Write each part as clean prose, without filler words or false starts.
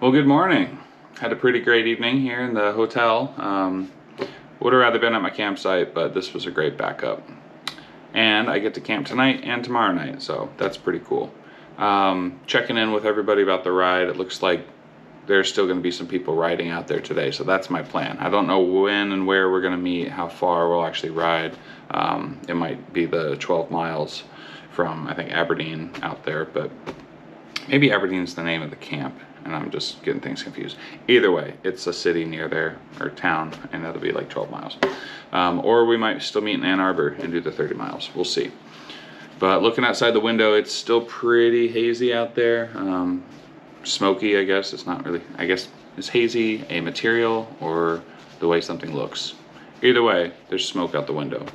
Well, good morning. Had a pretty great evening here in the hotel. Would have rather been at my campsite, but this was a great backup. And I get to camp tonight and tomorrow night, so that's pretty cool. Checking in with everybody about the ride. It looks like there's still going to be some people riding out there today, so that's my plan. I don't know when and where we're going to meet, how far we'll actually ride. It might be the 12 miles from, I think, Aberdeen out there, but maybe Aberdeen's the name of the camp, and I'm just getting things confused. Either way, it's a city near there, or town, and it'll be like 12 miles. Or we might still meet in Ann Arbor and do the 30 miles. We'll see. But looking outside the window, it's still pretty hazy out there. Smoky, I guess. It's not really, I guess, is hazy a material or the way something looks? Either way, there's smoke out the window.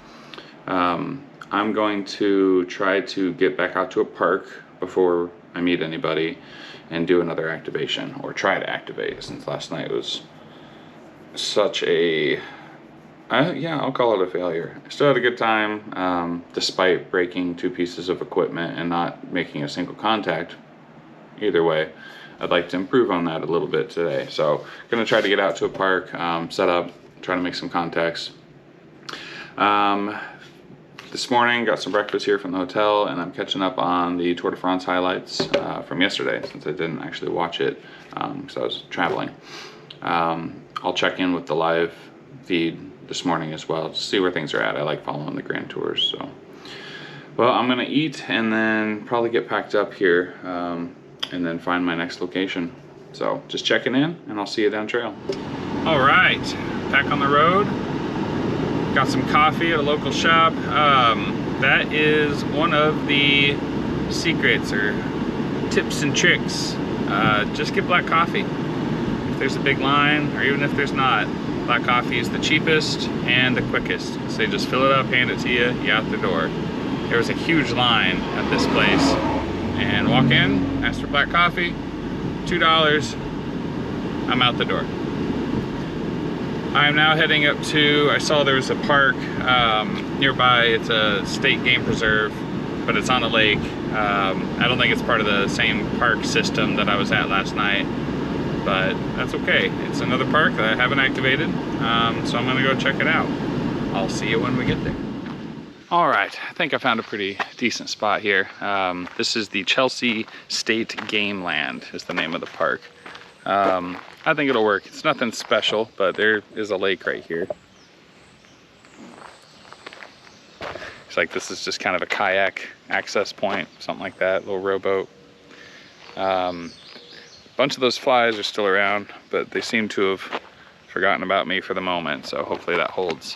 I'm going to try to get back out to a park before I meet anybody and do another activation, or try to activate, since last night was such a, yeah, I'll call it a failure. I still had a good time, despite breaking 2 pieces of equipment and not making a single contact. Either way, I'd like to improve on that a little bit today. So gonna try to get out to a park, set up, try to make some contacts. This morning, got some breakfast here from the hotel, and I'm catching up on the Tour de France highlights from yesterday, since I didn't actually watch it because I was traveling. I'll check in with the live feed this morning as well to see where things are at. I like following the Grand Tours. So, well, I'm gonna eat and then probably get packed up here and then find my next location. So just checking in, and I'll see you down trail. All right, back on the road. Got some coffee at a local shop. That is one of the secrets or tips and tricks. Just get black coffee. If there's a big line, or even if there's not, black coffee is the cheapest and the quickest. So you just fill it up, hand it to you, you're out the door. There was a huge line at this place, and walk in, ask for black coffee, $2, I'm out the door. I'm now heading up to, I saw there was a park nearby. It's a state game preserve, but it's on a lake. I don't think it's part of the same park system that I was at last night, but that's okay. It's another park that I haven't activated, so I'm gonna go check it out. I'll see you when we get there. All right, I think I found a pretty decent spot here. This is the Chelsea State Game Land is the name of the park. I think it'll work. It's nothing special, but there is a lake right here. It's like this is just kind of a kayak access point, something like that, little rowboat. A bunch of those flies are still around, but they seem to have forgotten about me for the moment, so hopefully that holds.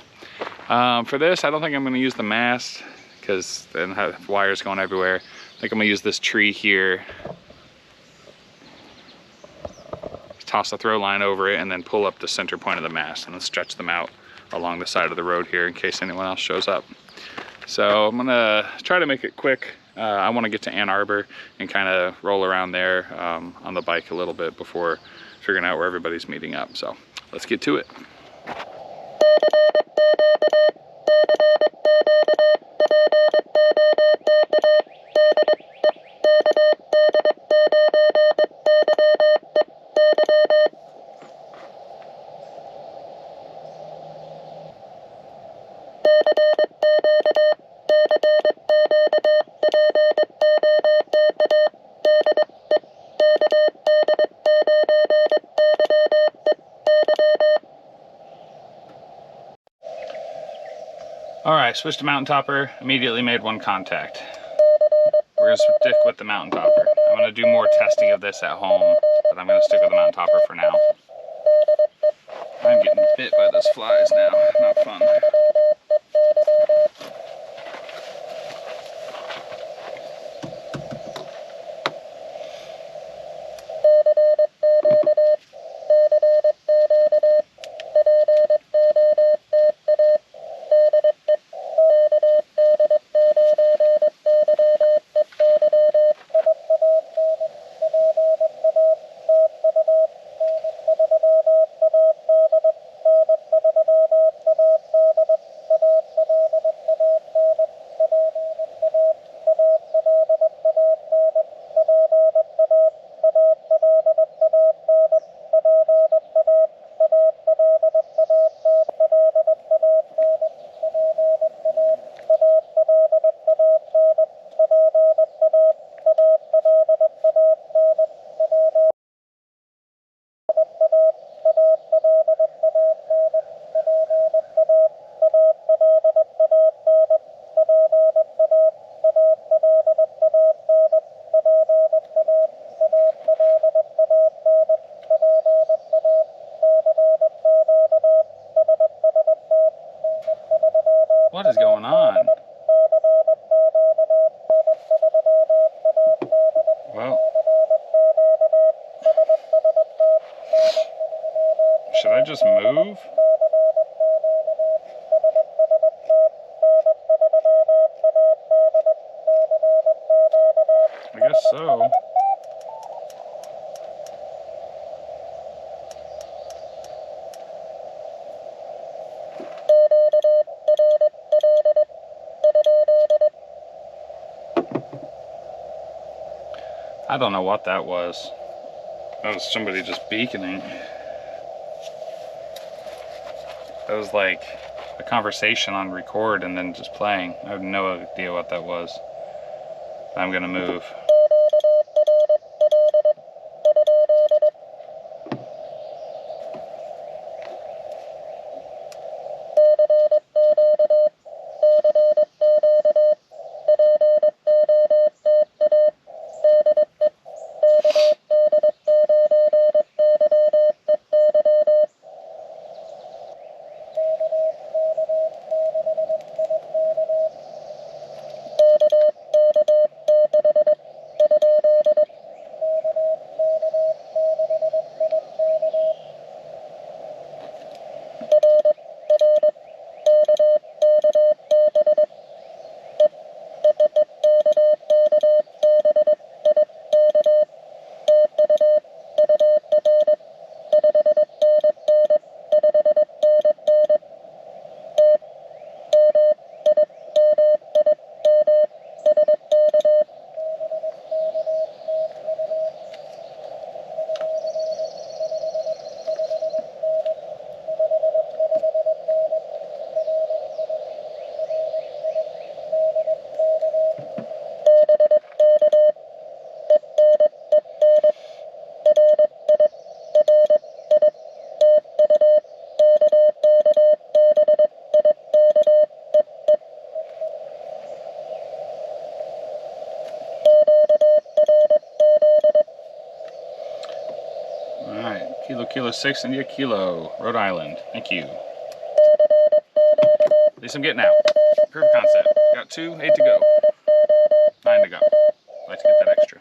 For this, I don't think I'm going to use the mast, because then I have wires going everywhere. I think I'm going to use this tree here. Toss the throw line over it, and then pull up the center point of the mast, and then stretch them out along the side of the road here in case anyone else shows up. So I'm gonna try to make it quick. I want to get to Ann Arbor and kind of roll around there on the bike a little bit before figuring out where everybody's meeting up. So let's get to it. All right, switched to Mountain Topper, immediately made 1 contact. We're gonna stick with the Mountain Topper. I'm gonna do more testing of this at home, but I'm gonna stick with the Mountain Topper for now. I'm getting bit by those flies now, not fun. What is going on? Well, should I just move? I guess so. I don't know what that was. That was somebody just beaconing. That was like a conversation on record and then just playing. I have no idea what that was. I'm gonna move. Alright, Kilo 6 India Kilo, Rhode Island. Thank you. At least I'm getting out. Proof of concept. Got 2, 8 to go. 9 to go. I'd like to get that extra.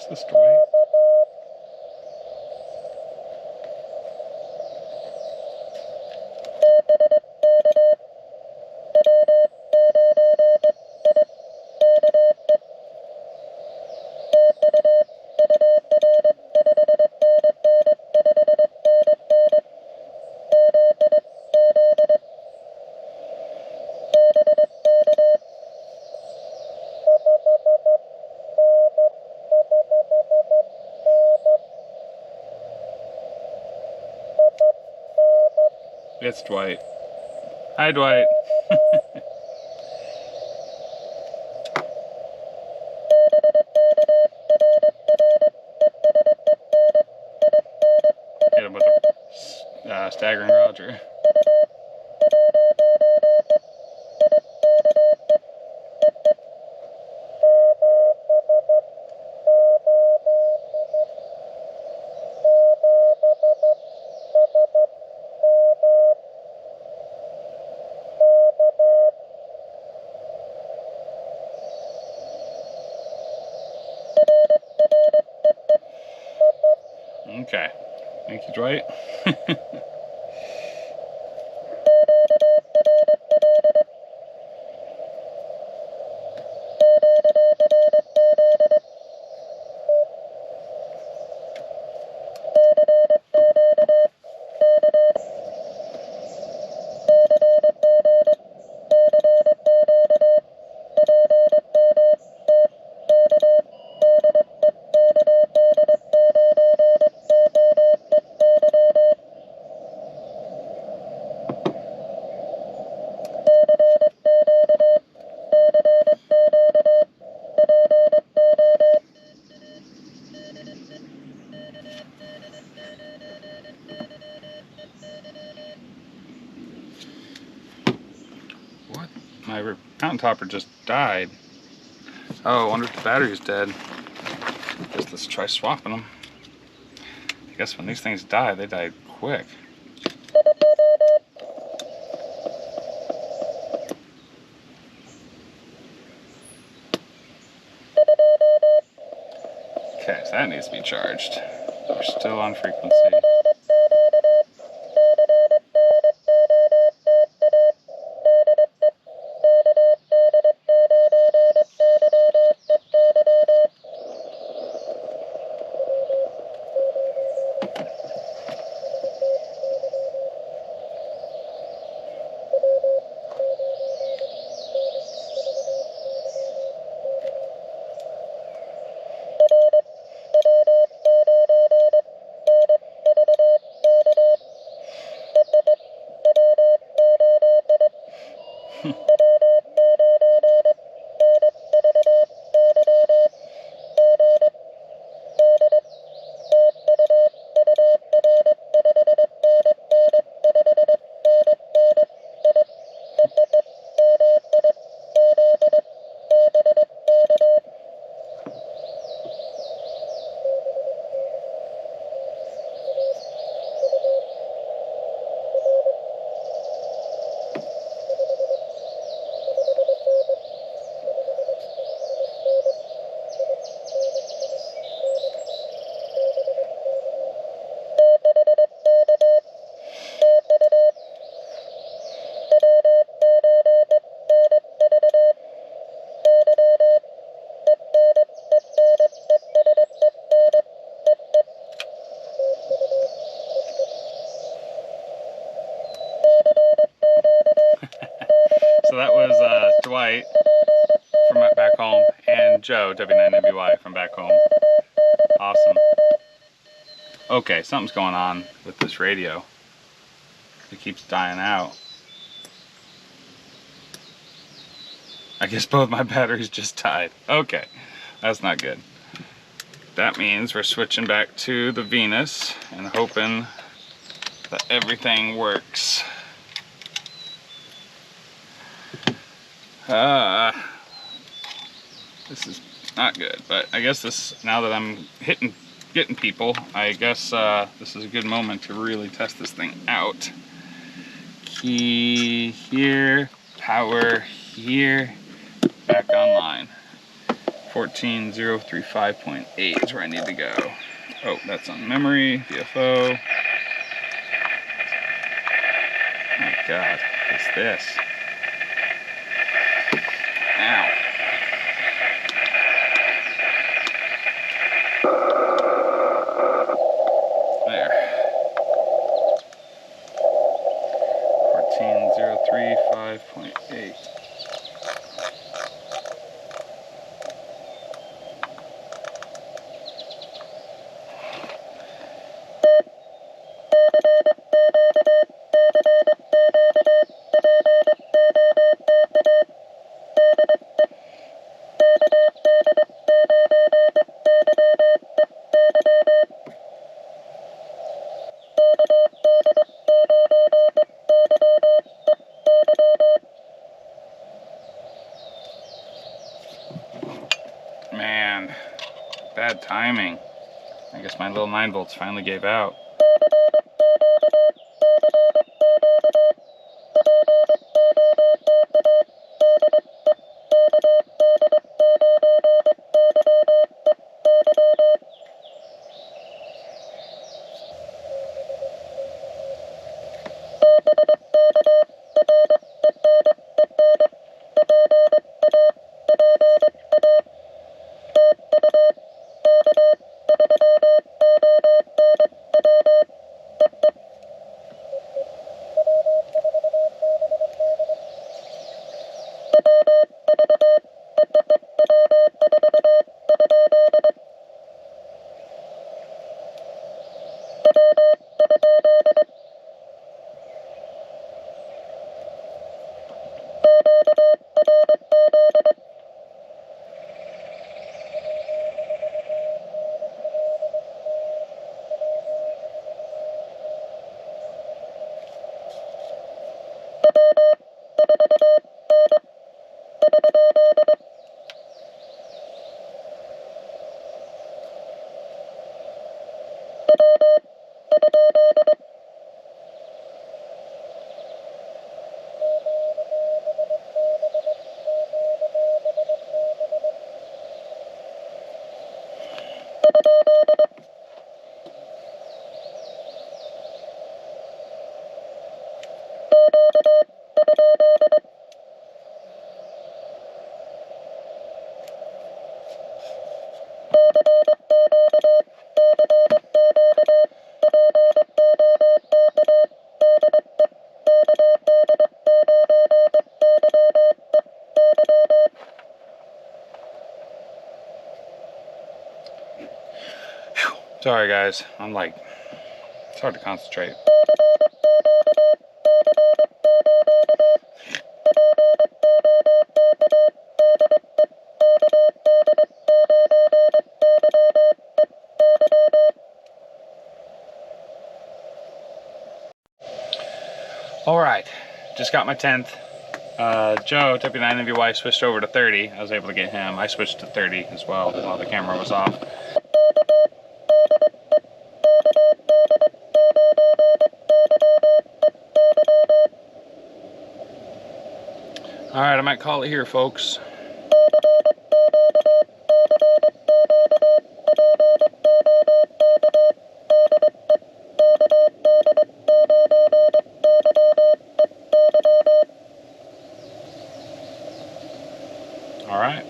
Is this Dwight? It's Dwight. Hi, Dwight. Hit him with a staggering Roger. Okay. Thank you, Dwight. What? My mountain topper just died. Oh, I wonder if the battery's dead. Guess let's try swapping them. I guess when these things die, they die quick. Okay, so that needs to be charged. We're still on frequency. So that was Dwight from back home and Joe, W9NBY from back home. Awesome. Okay, something's going on with this radio. It keeps dying out. I guess both my batteries just died. Okay, that's not good. That means we're switching back to the Venus and hoping that everything works. This is not good, but I guess this, now that I'm getting people, I guess this is a good moment to really test this thing out. Key here, power here, back online. 14035.8 is where I need to go. Oh, that's on memory, DFO. Oh God, what's this? Ow. There. 14035.8. Man, bad timing. I guess my little 9 volts finally gave out. Sorry guys, it's hard to concentrate. All right, just got my 10th. Joe, W9NVY, switched over to 30. I was able to get him. I switched to 30 as well while the camera was off. All right, I might call it here, folks. All right.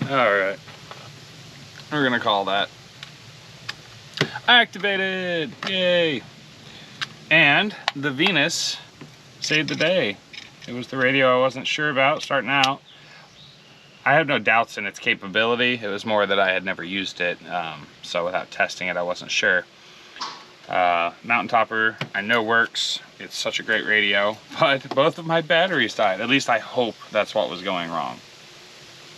All right. We're gonna call that activated. Yay. And the Venus saved the day. It was the radio I wasn't sure about starting out. I have no doubts in its capability. It was more that I had never used it, so without testing it, I wasn't sure. Mountain Topper, I know works. It's such a great radio, but both of my batteries died. At least I hope that's what was going wrong.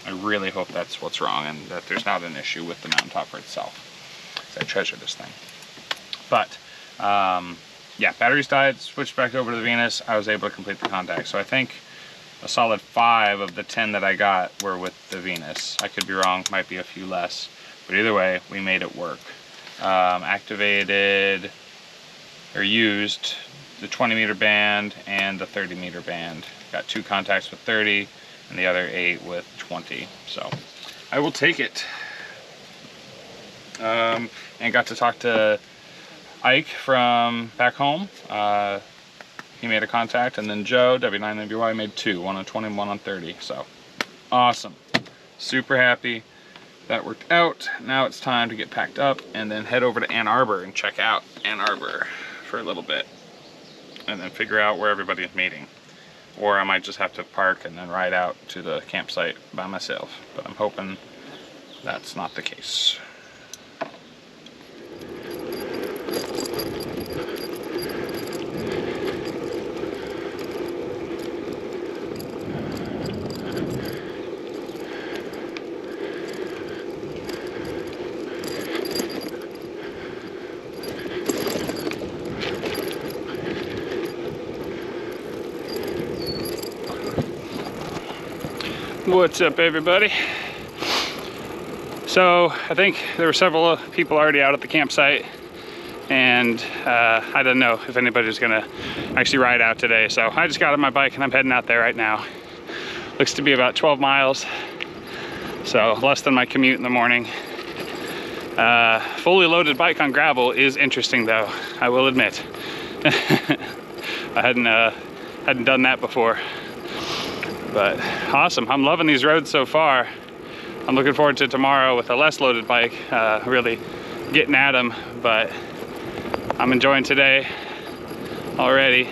I really hope that's what's wrong and that there's not an issue with the Mountain Topper itself. I treasure this thing. But, yeah, batteries died, switched back over to the Venus. I was able to complete the contact. So I think a solid 5 of the 10 that I got were with the Venus. I could be wrong, might be a few less. But either way, we made it work. Activated, or used, the 20-meter band and the 30-meter band. Got 2 contacts with 30 and the other 8 with 20. So I will take it. And got to talk to Ike from back home. He made a contact, and then Joe, W9NVY, made 2, one on 20 and one on 30. So awesome. Super happy that worked out. Now it's time to get packed up and then head over to Ann Arbor and check out Ann Arbor for a little bit and then figure out where everybody's meeting. Or I might just have to park and then ride out to the campsite by myself, but I'm hoping that's not the case. What's up, everybody? So I think there were several people already out at the campsite, and I don't know if anybody's gonna actually ride out today. So I just got on my bike and I'm heading out there right now. Looks to be about 12 miles, so less than my commute in the morning. Fully loaded bike on gravel is interesting, though, I will admit. I hadn't done that before. But awesome, I'm loving these roads so far. I'm looking forward to tomorrow with a less loaded bike, really getting at them, but I'm enjoying today already.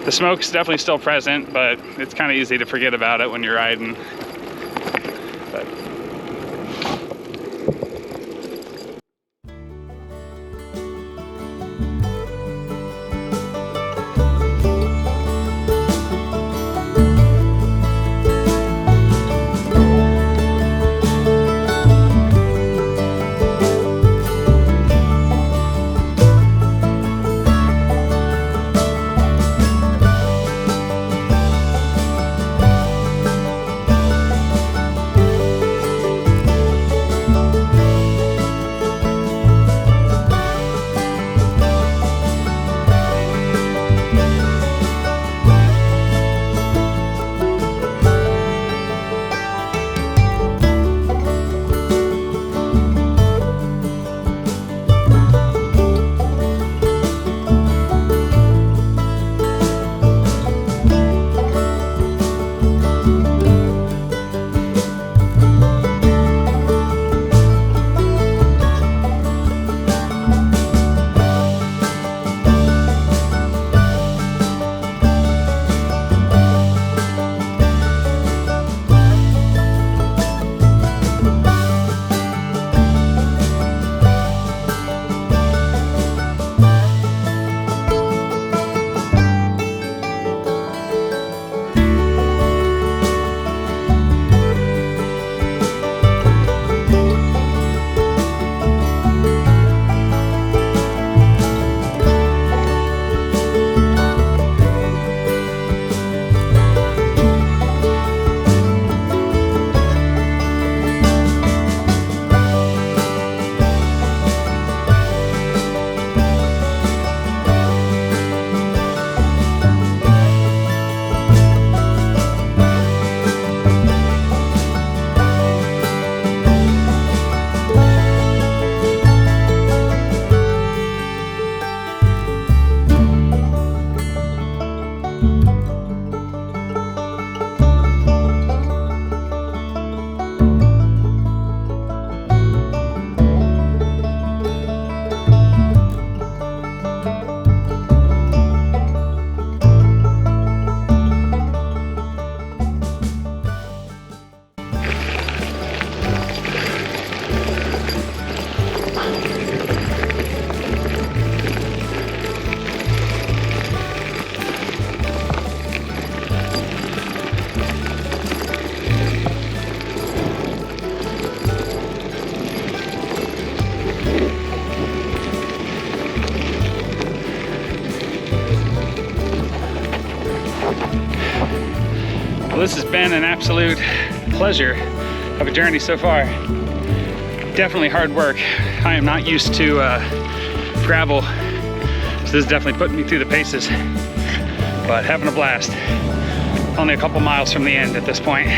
The smoke's definitely still present, but it's kind of easy to forget about it when you're riding. But this has been an absolute pleasure of a journey so far. Definitely hard work. I am not used to gravel, so this is definitely putting me through the paces, but having a blast. Only a couple miles from the end at this point.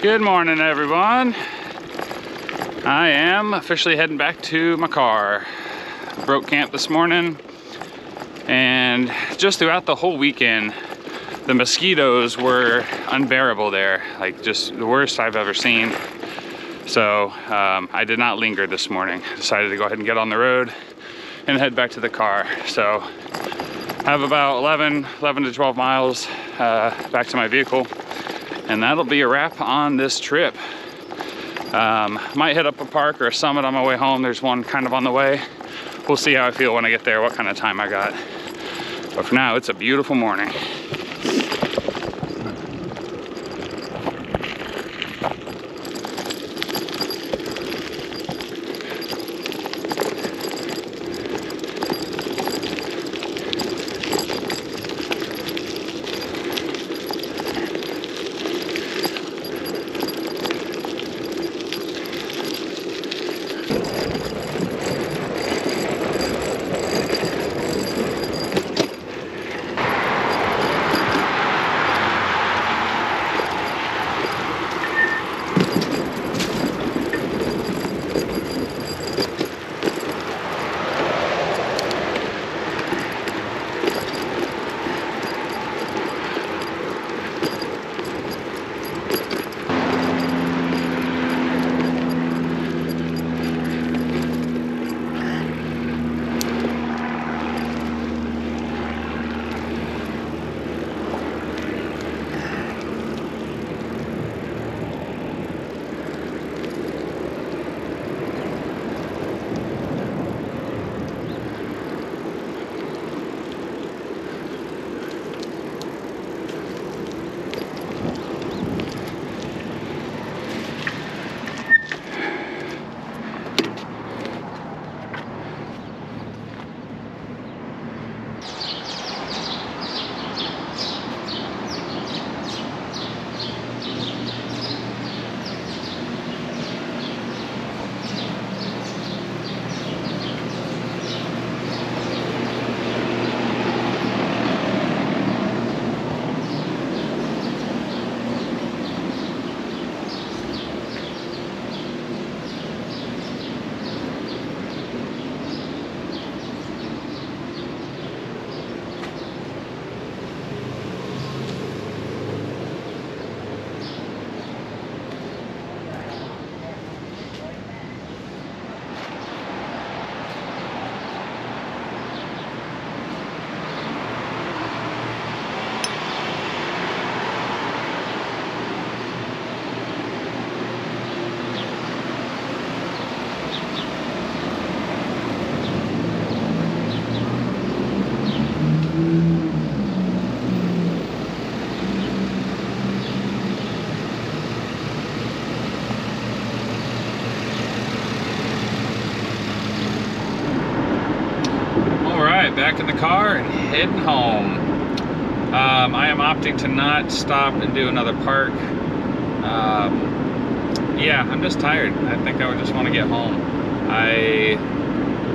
Good morning, everyone. I am officially heading back to my car. Broke camp this morning, and just throughout the whole weekend, the mosquitoes were unbearable there, like just the worst I've ever seen. So I did not linger this morning. Decided to go ahead and get on the road and head back to the car. So I have about 11 to 12 miles back to my vehicle, and that'll be a wrap on this trip. Might hit up a park or a summit on my way home. There's one kind of on the way. We'll see how I feel when I get there, what kind of time I got. But for now, it's a beautiful morning. right, back in the car and heading home. I am opting to not stop and do another park. Yeah, I'm just tired. I think I would just want to get home. I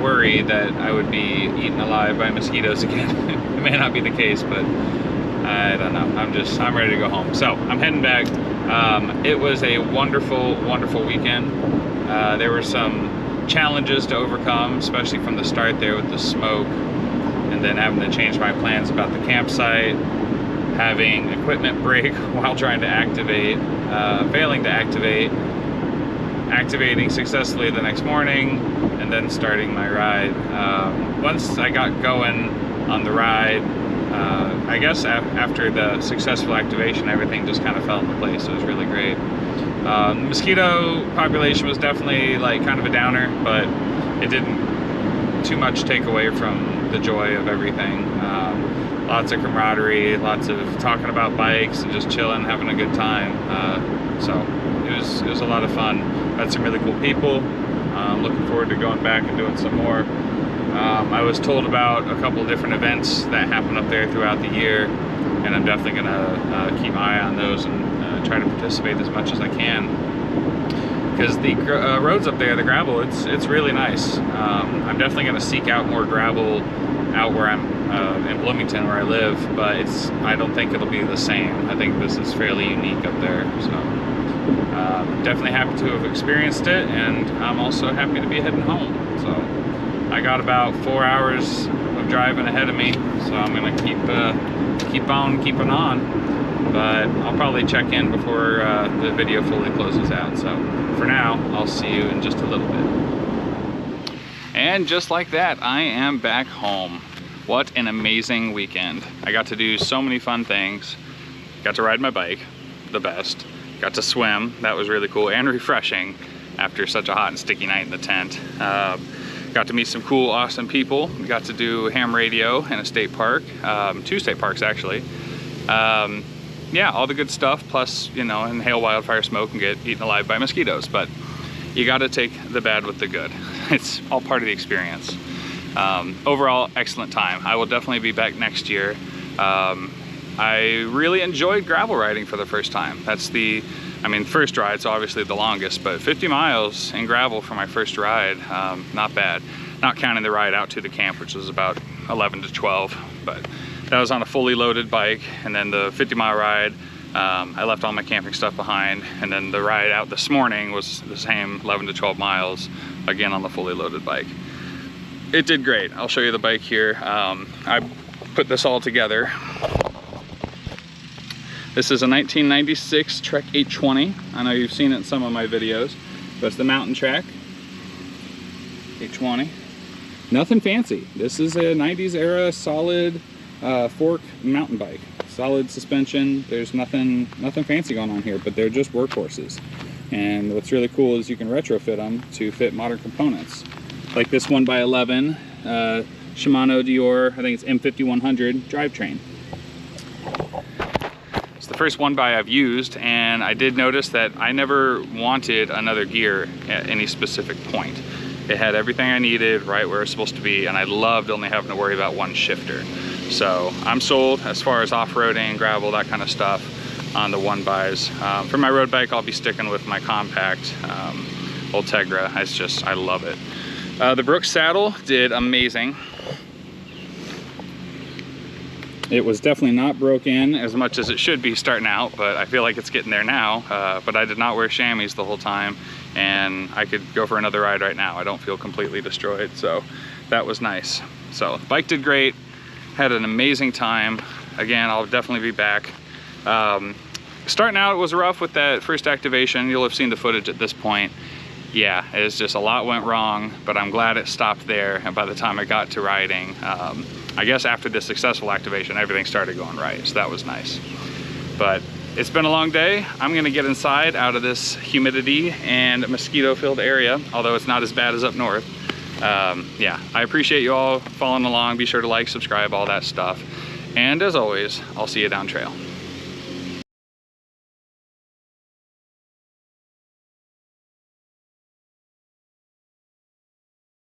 worry that I would be eaten alive by mosquitoes again. It may not be the case, but I don't know. I'm ready to go home. So I'm heading back. It was a wonderful, wonderful weekend. There were some challenges to overcome, especially from the start there with the smoke, and then having to change my plans about the campsite, having equipment break while trying to activate, failing to activate, activating successfully the next morning, and then starting my ride. Once I got going on the ride, I guess after the successful activation, everything just kind of fell into place. It was really great. The mosquito population was definitely like kind of a downer, but it didn't too much take away from the joy of everything. Lots of camaraderie, lots of talking about bikes and just chilling, having a good time. So it was a lot of fun. Met some really cool people. Looking forward to going back and doing some more. I was told about a couple of different events that happen up there throughout the year, and I'm definitely gonna keep my eye on those and try to participate as much as I can. Because the roads up there, the gravel, it's really nice. I'm definitely gonna seek out more gravel out where I'm in Bloomington, where I live, but I don't think it'll be the same. I think this is fairly unique up there. So definitely happy to have experienced it, and I'm also happy to be heading home. So I got about 4 hours of driving ahead of me, so I'm gonna keep on keeping on. But I'll probably check in before the video fully closes out. So for now, I'll see you in just a little bit. And just like that, I am back home. What an amazing weekend. I got to do so many fun things. Got to ride my bike, the best. Got to swim, that was really cool and refreshing after such a hot and sticky night in the tent. Got to meet some cool, awesome people. We got to do ham radio in a state park, 2 state parks actually. Yeah, all the good stuff, plus, you know, inhale wildfire smoke and get eaten alive by mosquitoes. But you gotta take the bad with the good. It's all part of the experience. Overall, excellent time. I will definitely be back next year. I really enjoyed gravel riding for the first time. That's first ride's obviously the longest, but 50 miles in gravel for my first ride, not bad. Not counting the ride out to the camp, which was about 11 to 12, but that was on a fully loaded bike. And then the 50-mile ride, I left all my camping stuff behind, and then the ride out this morning was the same 11 to 12 miles, again on the fully loaded bike. It did great. I'll show you the bike here. I put this all together. This is a 1996 Trek 820. I know you've seen it in some of my videos, but it's the Mountain Trek 820. Nothing fancy. This is a 90s era solid fork mountain bike. Solid suspension. There's nothing fancy going on here, but they're just workhorses. And what's really cool is you can retrofit them to fit modern components. Like this 1x11 Shimano Dior, I think it's M5100 drivetrain. It's the first 1x I've used, and I did notice that I never wanted another gear at any specific point. It had everything I needed right where it's supposed to be, and I loved only having to worry about one shifter. So I'm sold as far as off-roading, gravel, that kind of stuff on the 1xs. For my road bike, I'll be sticking with my compact Ultegra. I love it. The Brooks saddle did amazing. It was definitely not broken as much as it should be starting out, but I feel like it's getting there now. But I did not wear chamois the whole time, and I could go for another ride right now. I don't feel completely destroyed, so that was nice. So the bike did great, had an amazing time. Again, I'll definitely be back. Starting out, it was rough with that first activation. You'll have seen the footage at this point. Yeah, it's just a lot went wrong, but I'm glad it stopped there. And by the time I got to riding, I guess after the successful activation, everything started going right, so that was nice. But it's been a long day. I'm gonna get inside out of this humidity and mosquito-filled area, although it's not as bad as up north. Yeah, I appreciate you all following along. Be sure to like, subscribe, all that stuff. And as always, I'll see you down trail.